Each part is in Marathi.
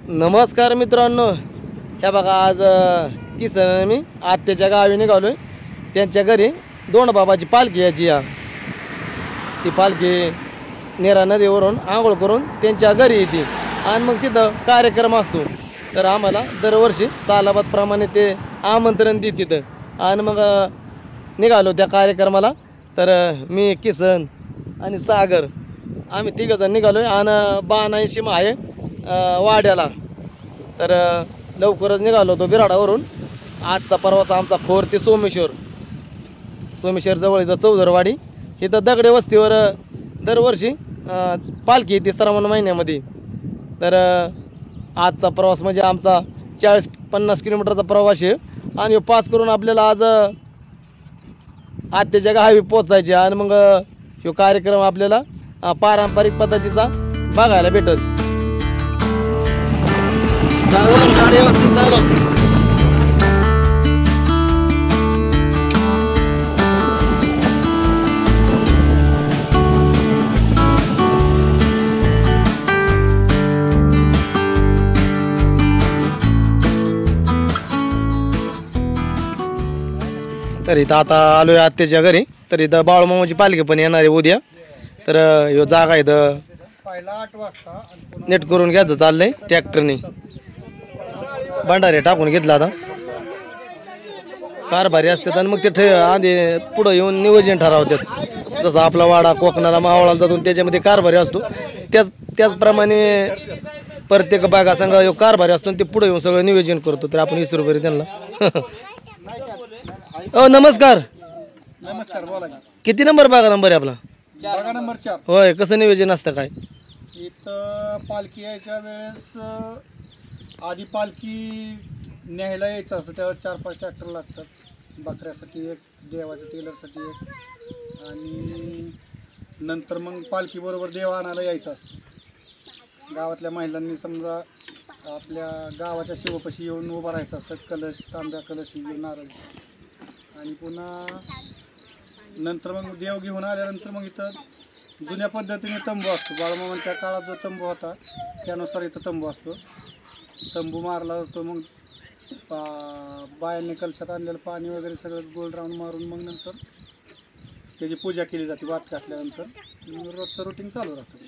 नमस्कार मित्रांनो, ह्या बघा आज किसन मी आत्याच्या गावी निघालोय. त्यांच्या घरी दोंडबाबाची पालखी याची या ती पालखी नेरा नदीवरून आंघोळ करून त्यांच्या घरी येते आणि मग तिथं कार्यक्रम असतो. तर आम्हाला दरवर्षी सालाबादप्रमाणे ते आमंत्रण देतात आणि मग निघालो त्या कार्यक्रमाला. तर मी किसन आणि सागर आम्ही तिघंजण निघालोय आणि बाणाईशी आहे वाड्याला. तर लवकरच निघालो होतो बिराडावरून. आजचा प्रवास आमचा खोर ते सोमेश्वर जवळ इथं चौधरवाडी इथं दगडे वस्तीवर दरवर्षी पालखी येते श्रावण महिन्यामध्ये. तर आजचा प्रवास म्हणजे आमचा 40-50 किलोमीटरचा प्रवास आहे आणि पास करून आपल्याला आज आत्याच्या गावी पोचायचे आणि मग ह्यो कार्यक्रम आपल्याला पारंपरिक पद्धतीचा बघायला भेटत. गाडी व्यवस्थित चालव. तर इथं आता आलोय आत्याच्या घरी. तर इथं बाळूमामाची पालखी पण येणार आहे उद्या. तर ह्यो जागा इथं 8 वाजता नेट करून घ्यायचं चाललंय ट्रॅक्टरने. भंडारे टाकून घेतला आता कारभारी असतात आणि मग ते आधी पुढं येऊन नियोजन ठरवतात. जसं आपला वाडा कोकणाला मावळाला जातो त्याच्यामध्ये कारभारी असतो त्याचप्रमाणे प्रत्येक बागा संघ कारभारी असतो ते पुढे येऊन सगळं नियोजन करतो. तर आपण 20 रुपये त्यांना नमस्कार. नमस्कार, बोला. किती नंबर बागा नंबर आहे आपला? बागा नंबर 4. होय. कसं नियोजन असतं काय इथं? पालखी यायच्या वेळेस आधी पालखी न्यायला यायचं असतं, त्यावर 4-5 ट्रॅक्टर लागतात. बकऱ्यासाठी एक, देवाच्या टेलरसाठी एक, आणि नंतर मग पालखी बरोबर देव आणायला यायचं असतं. गावातल्या महिलांनी समजा आपल्या गावाच्या शिवपाशी येऊन उभं राहायचं असतं. कलश, तांब्या कलश घेऊन नारळ, आणि पुन्हा नंतर मग देव घेऊन आल्यानंतर मग इथं जुन्या पद्धतीने तंबू असतो. बाळूमामांच्या काळात जो तंबू होता त्यानुसार इथं तंबू असतो. तंबू मारला जातो. मग बायांनी कलशात आणलेलं पाणी वगैरे सगळं गोल राऊंड मारून मग नंतर त्याची पूजा केली जाते. वात घातल्यानंतर रोजचं रुटीन चालू राहतं.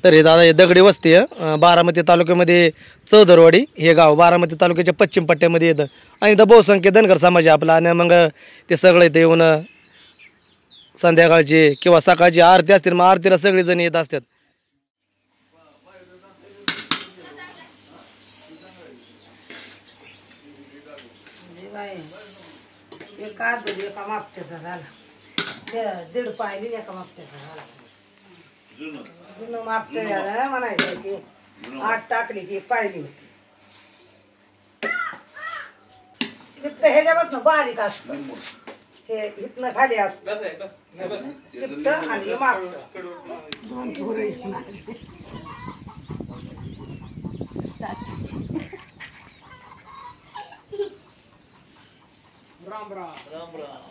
तर हे दादा हे दगडी वस्ती आहे बारामती तालुक्यामध्ये. चौधरवाडी हे गाव बारामती तालुक्याच्या पश्चिम पट्ट्यामध्ये येतं आणि इथं बहुसंख्य धनगर समाज आहे आपला. आणि मग ते सगळं इथं येऊन संध्याकाळची किंवा सकाळची आरती असते, मग आरतीला सगळेजण येत असतात. एका मापट्याचा झाला, 1.5 पायली एका मापट्याचा झाला. जुनं मापट्या म्हणायचं की 8 टाकली की पायली होती. ह्याच्यापासून बारीक असत, हे इथनं खाली असत चिपट आणि मापट. राम राम राम राम.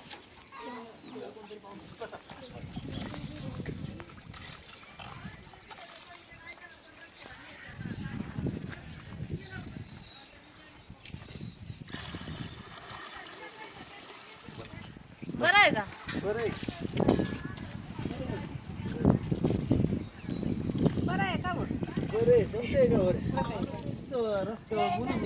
बरं आहे का? बरं आहे. बरं आहे का? बरं जमतंय का? बरं रस्त्यावर बोलून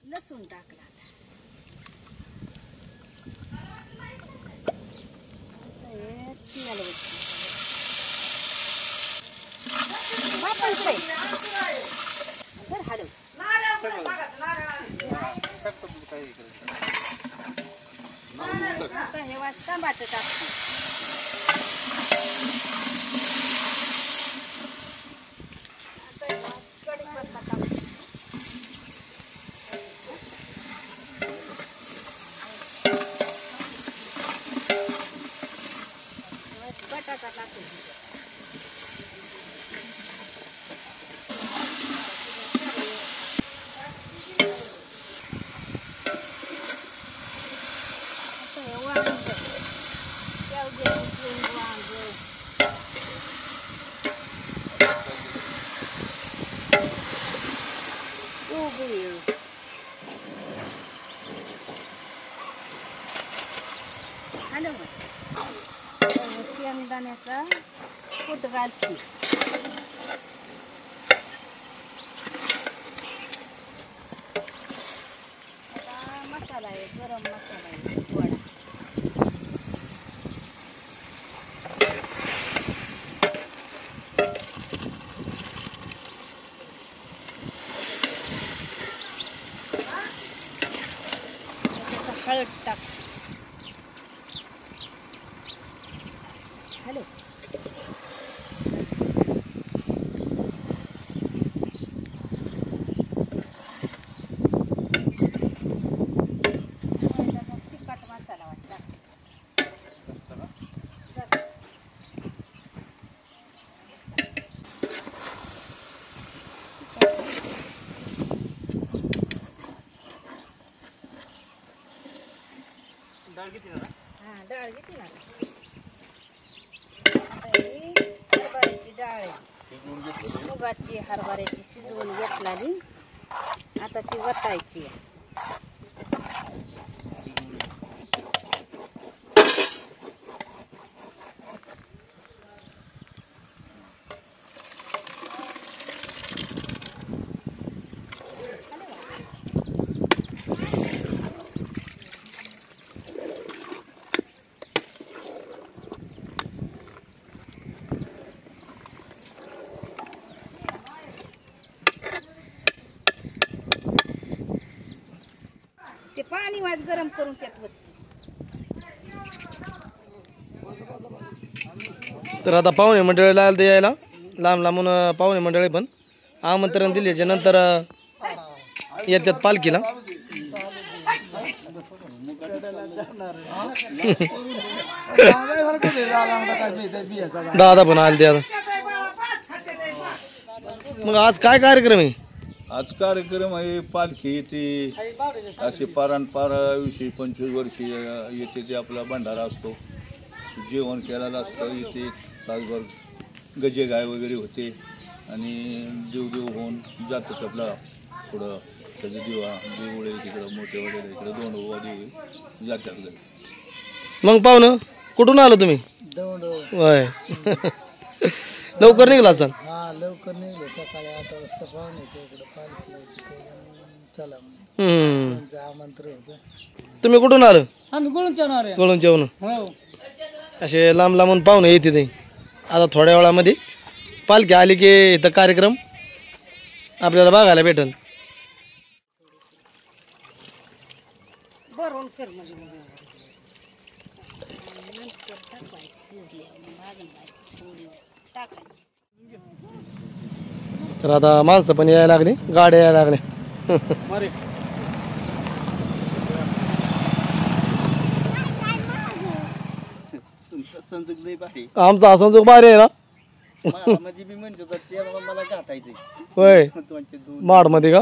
लसूण टाकला. हे वाजता टमाटर टाकतो. पाण्याचा कुट घालते. आता मसाला आहे, गरम मसाला आहे थोडा. हळद टाक. हॅलो तिखट मसाला वाटता. हा डाळ घेते ना. हरभऱ्याची डाळ आहे, मुगाची हरभऱ्याची शिजवून घेतलेली. आता ती वतायची. ते पाणी वाज गरम करून त्यात वत. तर आता पाहुणे मंडळीला आलं यायला, लांब लांबून पाहुणे मंडळी पण आमंत्रण दिल्याच्या नंतर येतात पालखीला. दादा पण आले ते आता. मग आज काय कार्यक्रम आहे? आज कार्यक्रम आहे पालखी येते, असे पारंपरा 20-25 वर्षी येते ते आपला भंडारा असतो, जेवण केलेलं असतं. इथे तासभर गजेगाय वगैरे होते आणि देवदेव होऊन जातं आपला पुढं. त्याचे देऊळे तिकडं मोठे वगैरे इकडं 2 देव जातात घरी. मग पाहुणं कुठून आलो तुम्ही? होय. लवकर निघला असाल. हा लवकर निघलो, सकाळी 8 वाजता पाहुण्याच्या इकडे पालखी यायची. चला त्यांचं आमंत्रण होतं. तुम्ही कुठून आलं? आम्ही गुळून गोळून असे लांब लांबून पाहुणे येते ते. आता थोड्या वेळामध्ये पालखी आली की इथं कार्यक्रम आपल्याला बघायला भेटेल. भरून कर म्हणजे नंतर टाकायची, शिजल्यावर भाजून घ्यायची, थोडी टाकायची. तर आता माणसं पण यायला लागली, गाड्या यायला लागल्या. आमचा संजोग भारी आहे ना. होय माड मध्ये का?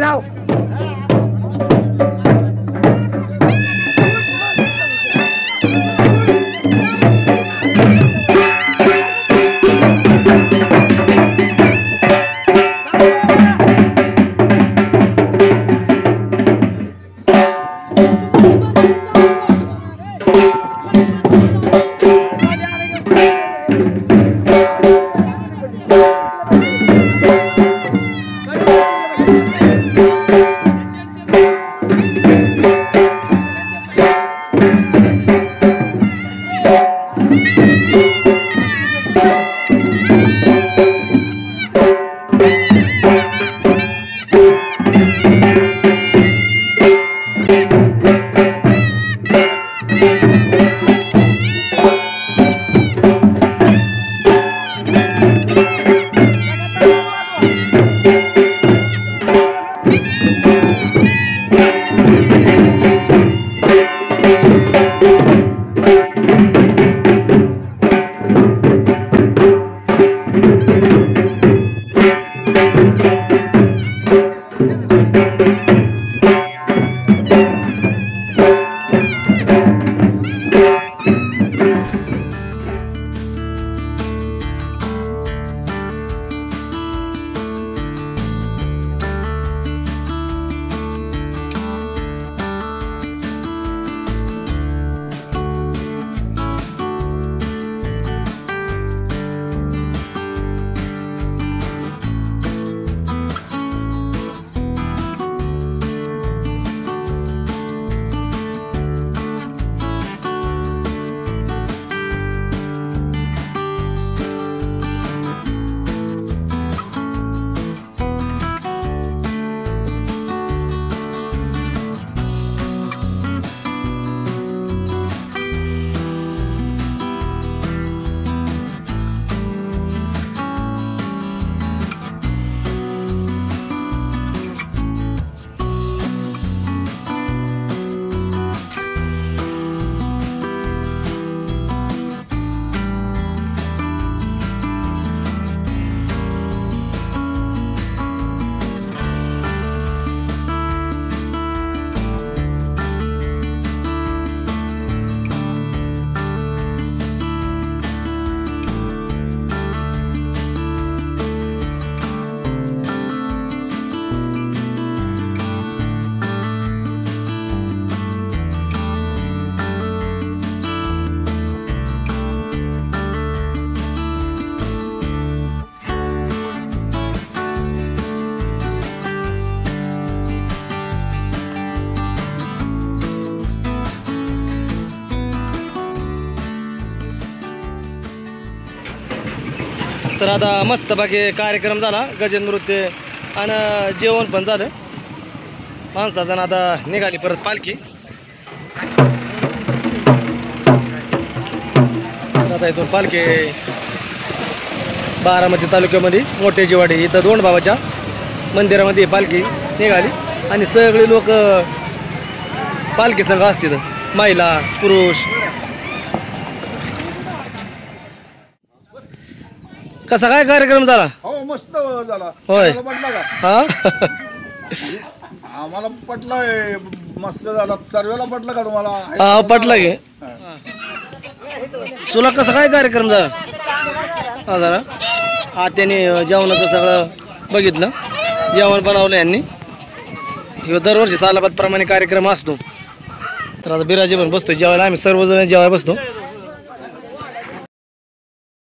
लाव Thank you. तर आता मस्त बाकी कार्यक्रम झाला, गजन नृत्य आणि जेवण पण झालं. माणसाजण आता निघाली परत पालखी. आता इथून पालखी बारामती तालुक्यामध्ये मोठे जिवाडी इथं दोंडबाबाच्या मंदिरामध्ये पालखी निघाली आणि सगळे लोक पालखी संघ असतील, महिला पुरुष. कसा काय कार्यक्रम झाला? हो मस्त झाला. होय. पटला का? हा आम्हाला पटलाय, मस्त झाला. सर्वेला पटलं का तुम्हाला? हा पटला गे. तुला कसा काय कार्यक्रम झाला? हा झाला. आत्याने जेवणाचं सगळं बघितलं, जेवण बनवलं यांनी. किंवा दरवर्षी सालाबाद प्रमाणे कार्यक्रम असतो. तर आता बिराजी पण बसतो जेवायला, आम्ही सर्वजण जेवायला बसतो.